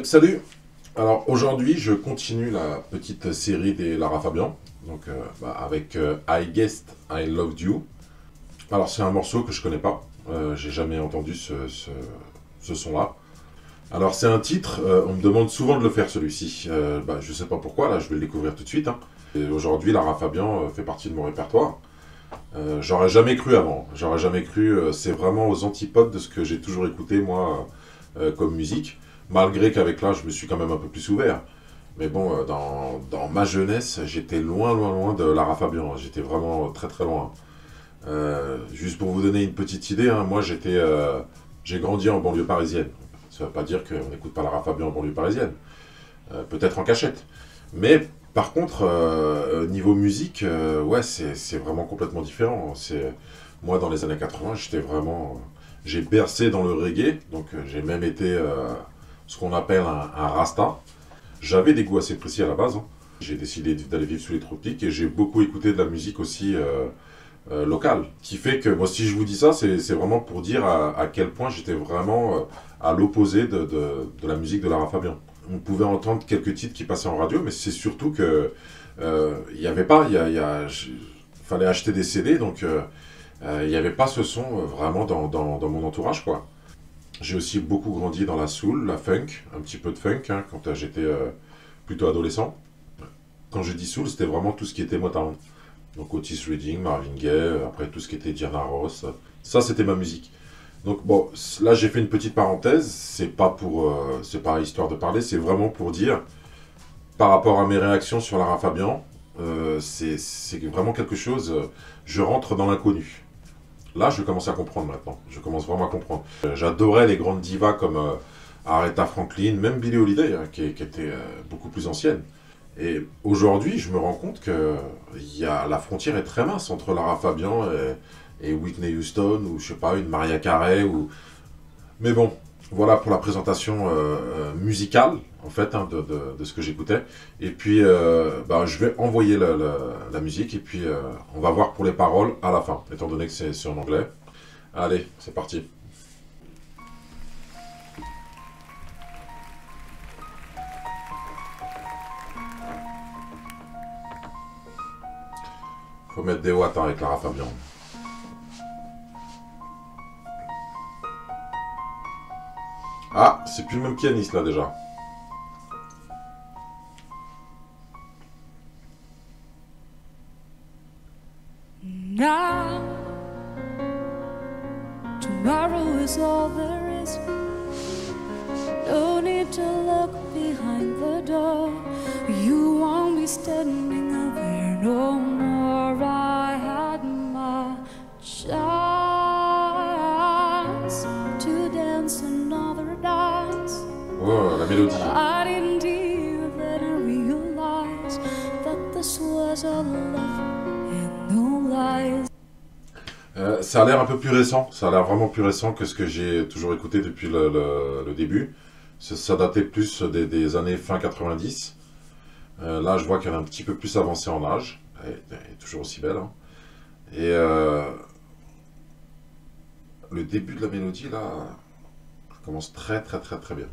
Salut. Alors aujourd'hui je continue la petite série des Lara Fabian, donc avec I Guessed I Loved You. Alors c'est un morceau que je connais pas, j'ai jamais entendu ce son-là. Alors c'est un titre, on me demande souvent de le faire celui-ci, je sais pas pourquoi, là je vais le découvrir tout de suite. Hein. Et aujourd'hui Lara Fabian fait partie de mon répertoire. J'aurais jamais cru avant, j'aurais jamais cru, c'est vraiment aux antipodes de ce que j'ai toujours écouté moi comme musique. Malgré qu'avec l'âge, je me suis quand même un peu plus ouvert. Mais bon, dans ma jeunesse, j'étais loin de Lara Fabian. J'étais vraiment très très loin. Juste pour vous donner une petite idée, hein, moi j'ai grandi en banlieue parisienne. Ça ne veut pas dire qu'on n'écoute pas Lara Fabian en banlieue parisienne. Peut-être en cachette. Mais par contre, niveau musique, ouais, c'est vraiment complètement différent. Moi, dans les années 80, j'ai bercé dans le reggae. Donc j'ai même été ce qu'on appelle un rasta. J'avais des goûts assez précis à la base. Hein. J'ai décidé d'aller vivre sous les tropiques et j'ai beaucoup écouté de la musique aussi locale. Qui fait que, moi, si je vous dis ça, c'est vraiment pour dire à quel point j'étais vraiment à l'opposé de la musique de Lara Fabian. On pouvait entendre quelques titres qui passaient en radio, mais c'est surtout que il n'y avait pas, fallait acheter des CD, donc il n'y avait pas ce son vraiment dans mon entourage, quoi. J'ai aussi beaucoup grandi dans la soul, la funk, un petit peu de funk, hein, quand j'étais plutôt adolescent. Quand je dis soul, c'était vraiment tout ce qui était Motown. Donc Otis Redding, Marvin Gaye, après tout ce qui était Diana Ross. Ça, c'était ma musique. Donc bon, là j'ai fait une petite parenthèse, c'est pas histoire de parler, c'est vraiment pour dire, par rapport à mes réactions sur Lara Fabian, c'est vraiment quelque chose, je rentre dans l'inconnu. Là, je commence à comprendre maintenant. Je commence vraiment à comprendre. J'adorais les grandes divas comme Aretha Franklin, même Billie Holiday, hein, qui était beaucoup plus ancienne. Et aujourd'hui, je me rends compte que la frontière est très mince entre Lara Fabian et Whitney Houston, ou je sais pas, une Mariah Carey. Mais bon, voilà pour la présentation musicale, en fait, hein, de ce que j'écoutais. Et puis, je vais envoyer la musique, et puis on va voir pour les paroles à la fin, étant donné que c'est en anglais. Allez, c'est parti. Faut mettre des watts hein, avec Lara Fabian. Ah, c'est plus le même pianiste là déjà. Now, tomorrow is all there is. No need to look behind the door. You won't be standing out there no more. I had my chance to dance another dance. Oh, la mélodie. I didn't even realize that this was a love. Ça a l'air un peu plus récent, ça a l'air vraiment plus récent que ce que j'ai toujours écouté depuis le début. Ça datait plus des années fin 90. Là, je vois qu'elle est un petit peu plus avancée en âge. Elle est toujours aussi belle. Hein. Et le début de la mélodie, là, commence très très très très bien.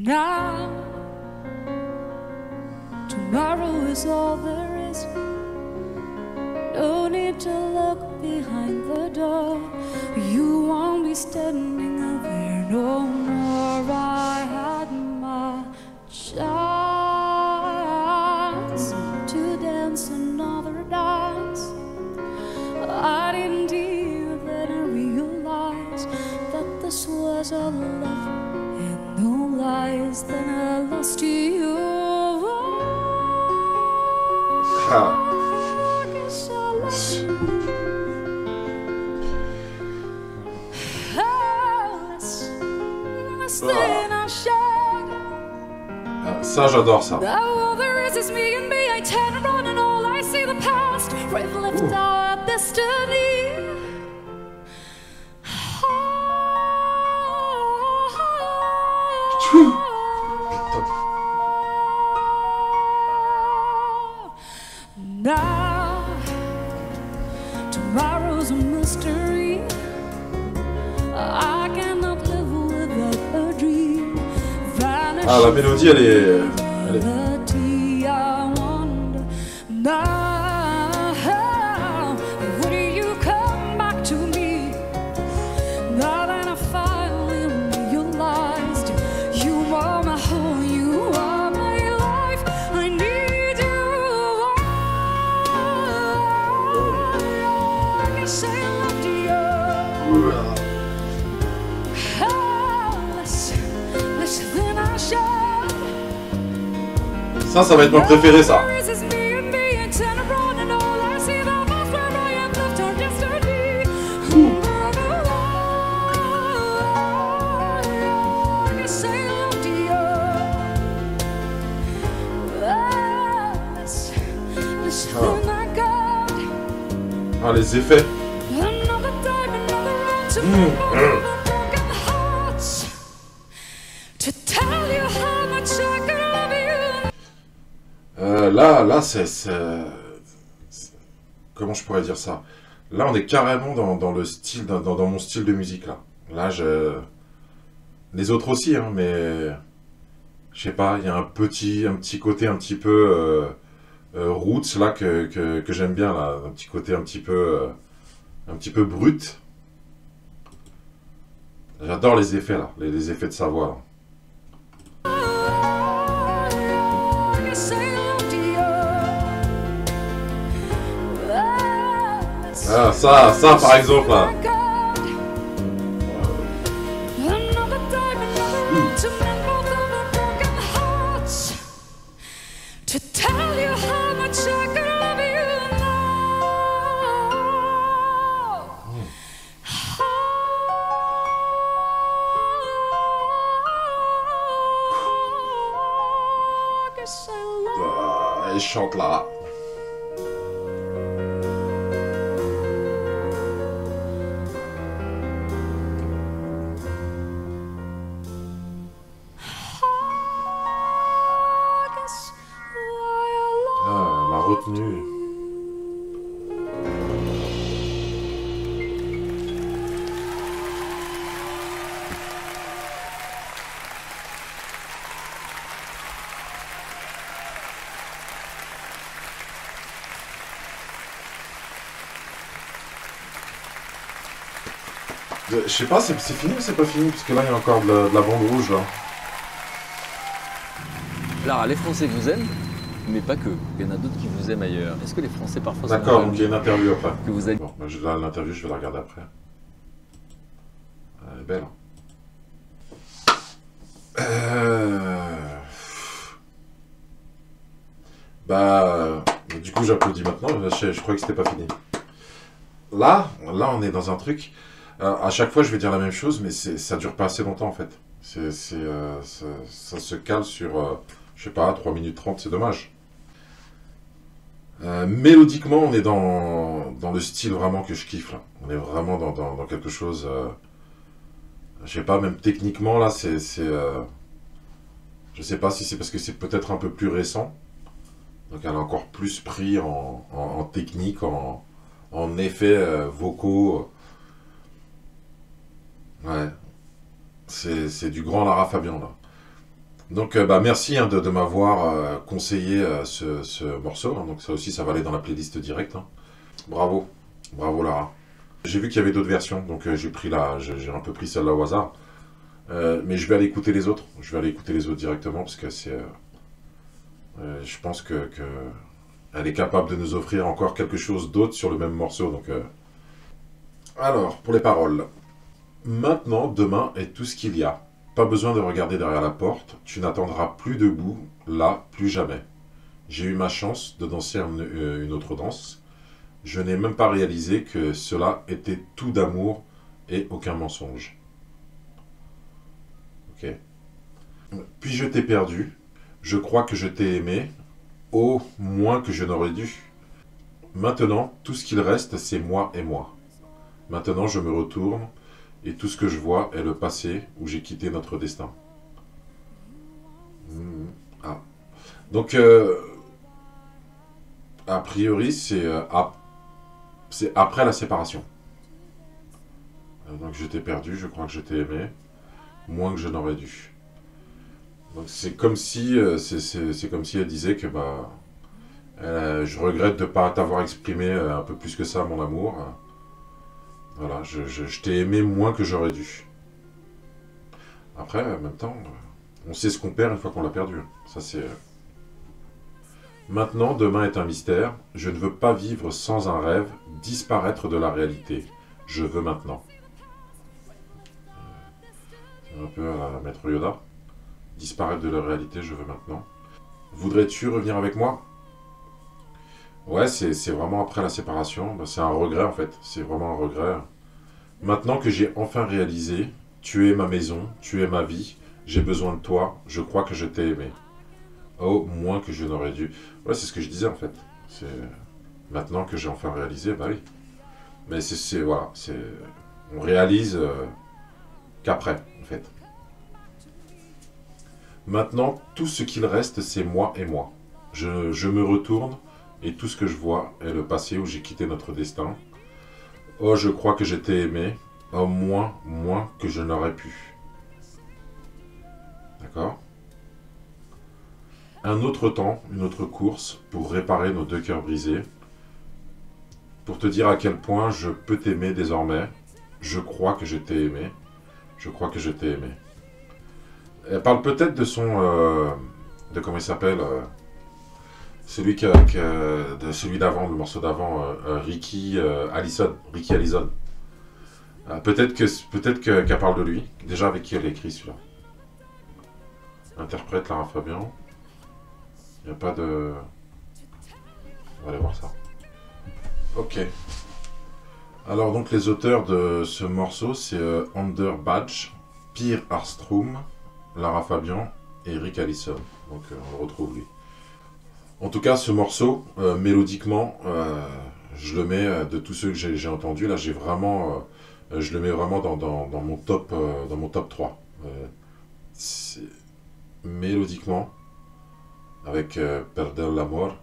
Now, tomorrow is all there is. No need to look behind the door. You won't be standing out there no more. I had my chance to dance another dance. I didn't even realize that this was a love. No lies, then I lost you. I guess I lost you. Less than I shared. Ça, j'adore ça. All there is me and me. I turn around and all I see the past. We've left our destiny. Now, tomorrow's a mystery. I cannot live without a dream. Ah, la mélodie, elle est... I wonder now, would you come back to me? Now that I finally realized you are my whole, you are my life. I need you. I can say I love you. Less than I should. Ça va être mon préféré, ça. Ah, les effets. Là, comment je pourrais dire ça? Là, on est carrément dans le style, dans mon style de musique, là. Là, les autres aussi, hein, mais... Je sais pas, il y a un petit côté un petit peu roots, là, que j'aime bien, là. Un petit côté un petit peu brut. J'adore les effets, là. Les effets de sa voix, là. Ah, ça par exemple là. Ah, il chante là. Retenu. Je sais pas, c'est fini ou c'est pas fini? Parce que là, il y a encore de la bande rouge, là. Alors, les Français vous aiment, mais pas que. Il y en a d'autres qui vous aiment ailleurs. Est-ce que les Français parfois... D'accord, donc il y a une interview après. Que vous aimez... Bon, là, l'interview, je vais la regarder après. Elle est belle. Du coup, j'applaudis maintenant. Je croyais que c'était pas fini. Là, on est dans un truc... à chaque fois, je vais dire la même chose, mais ça dure pas assez longtemps, en fait. Ça se cale sur, je sais pas, 3 minutes 30, c'est dommage. Mélodiquement, on est dans le style vraiment que je kiffe, là. On est vraiment dans quelque chose... je sais pas, même techniquement, là, je sais pas si c'est parce que c'est peut-être un peu plus récent. Donc elle a encore plus pris en technique, en effets vocaux. Ouais. C'est du grand Lara Fabian, là. Donc, merci hein, de m'avoir conseillé ce morceau. Hein. Donc ça aussi, ça va aller dans la playlist directe. Hein. Bravo. Bravo, Lara. J'ai vu qu'il y avait d'autres versions, donc j'ai un peu pris celle-là au hasard. Mais je vais aller écouter les autres. Je vais aller écouter les autres directement, parce que c'est... je pense que elle est capable de nous offrir encore quelque chose d'autre sur le même morceau. Donc, alors, pour les paroles. Maintenant, demain est tout ce qu'il y a. Pas besoin de regarder derrière la porte. Tu n'attendras plus debout, là, plus jamais. J'ai eu ma chance de danser une autre danse. Je n'ai même pas réalisé que cela était tout d'amour et aucun mensonge. Ok. Puis je t'ai perdu. Je crois que je t'ai aimé. Oh, moins que je n'aurais dû. Maintenant, tout ce qu'il reste, c'est moi et moi. Maintenant, je me retourne. Et tout ce que je vois est le passé où j'ai quitté notre destin. Ah. Donc, A priori, c'est après la séparation. Donc je t'ai perdu, je crois que je t'ai aimé, moins que je n'aurais dû. Donc c'est comme si, c'est comme si elle disait que bah, je regrette de ne pas t'avoir exprimé un peu plus que ça mon amour. Voilà, je t'ai aimé moins que j'aurais dû. Après, en même temps, on sait ce qu'on perd une fois qu'on l'a perdu. Ça c'est. Maintenant, demain est un mystère. Je ne veux pas vivre sans un rêve, disparaître de la réalité. Je veux maintenant. C'est un peu à la Maître Yoda. Disparaître de la réalité, je veux maintenant. Voudrais-tu revenir avec moi? Ouais, c'est vraiment après la séparation. Ben, c'est un regret en fait. C'est vraiment un regret. Maintenant que j'ai enfin réalisé, tu es ma maison, tu es ma vie, j'ai besoin de toi, je crois que je t'ai aimé. Oh, moins que je n'aurais dû. Ouais, c'est ce que je disais en fait. C'est maintenant que j'ai enfin réalisé, bah oui. Mais voilà, on réalise qu'après, en fait. Maintenant, tout ce qu'il reste, c'est moi et moi. Je me retourne et tout ce que je vois est le passé où j'ai quitté notre destin. Oh, je crois que je t'ai aimé. Oh, moins que je n'aurais pu. D'accord? Un autre temps, une autre course pour réparer nos deux cœurs brisés. Pour te dire à quel point je peux t'aimer désormais. Je crois que je t'ai aimé. Je crois que je t'ai aimé. Elle parle peut-être de son... de comment il s'appelle celui celui d'avant, le morceau d'avant, Ricky Allison. Ricky Allison. Peut-être qu'elle parle de lui. Déjà avec qui elle écrit celui-là. Interprète Lara Fabian. Il n'y a pas de... On va aller voir ça. Ok. Alors donc les auteurs de ce morceau, c'est Ander Badge, Pierre Arstrom, Lara Fabian et Rick Allison. Donc on le retrouve lui. En tout cas, ce morceau, mélodiquement, je le mets de tous ceux que j'ai entendus. Là, j'ai vraiment... je le mets vraiment dans mon top 3. Mélodiquement, avec Perder l'Amor.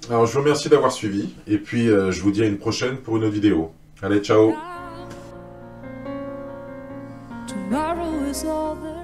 Alors, je vous remercie d'avoir suivi. Et puis, je vous dis à une prochaine pour une autre vidéo. Allez, ciao! Tomorrow is all there